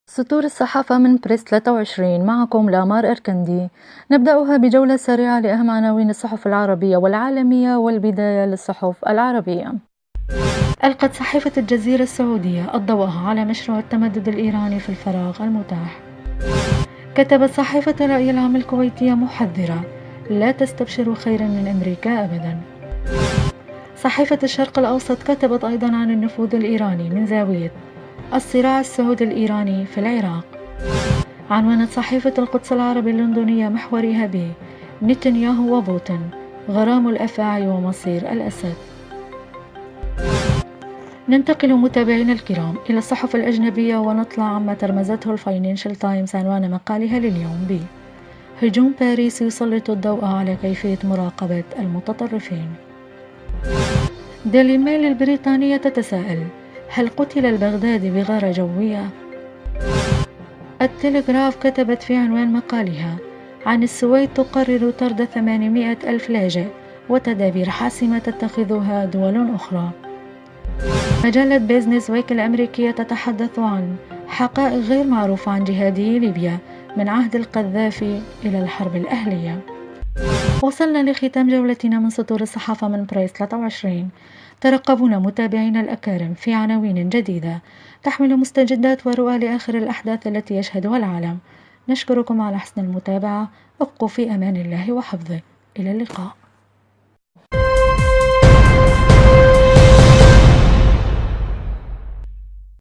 سطور الصحافة من بريس 23. معكم لامار أركندي. نبدأها بجولة سريعة لأهم عناوين الصحف العربية والعالمية، والبداية للصحف العربية. ألقت صحيفة الجزيرة السعودية الضوء على مشروع التمدد الإيراني في الفراغ المتاح. كتبت صحيفة الرأي العام الكويتية محذرة: لا تستبشروا خيرا من أمريكا أبدا. صحيفة الشرق الأوسط كتبت أيضا عن النفوذ الإيراني من زاوية الصراع السعودي الإيراني في العراق. عنونت صحيفة القدس العربي اللندنية محورها ب نتنياهو وبوتين: غرام الأفاعي ومصير الأسد. ننتقل متابعينا الكرام إلى الصحف الأجنبية ونطلع عما ترمزته الفاينانشال تايمز عنوان مقالها لليوم ب هجوم باريس يسلط الضوء على كيفية مراقبة المتطرفين. ديلي ميل البريطانية تتساءل: هل قتل البغدادي بغارة جوية؟ التلغراف كتبت في عنوان مقالها عن السويد تقرر طرد 800 ألف لاجئ وتدابير حاسمة تتخذها دول أخرى. مجلة بيزنس ويك الأمريكية تتحدث عن حقائق غير معروفة عن جهادي ليبيا من عهد القذافي إلى الحرب الأهلية. وصلنا لختام جولتنا من سطور الصحافة من بريس 23. ترقبونا متابعينا الأكارم في عناوين جديدة تحمل مستجدات ورؤى لآخر الأحداث التي يشهدها العالم. نشكركم على حسن المتابعة. ابقوا في أمان الله وحفظه. إلى اللقاء.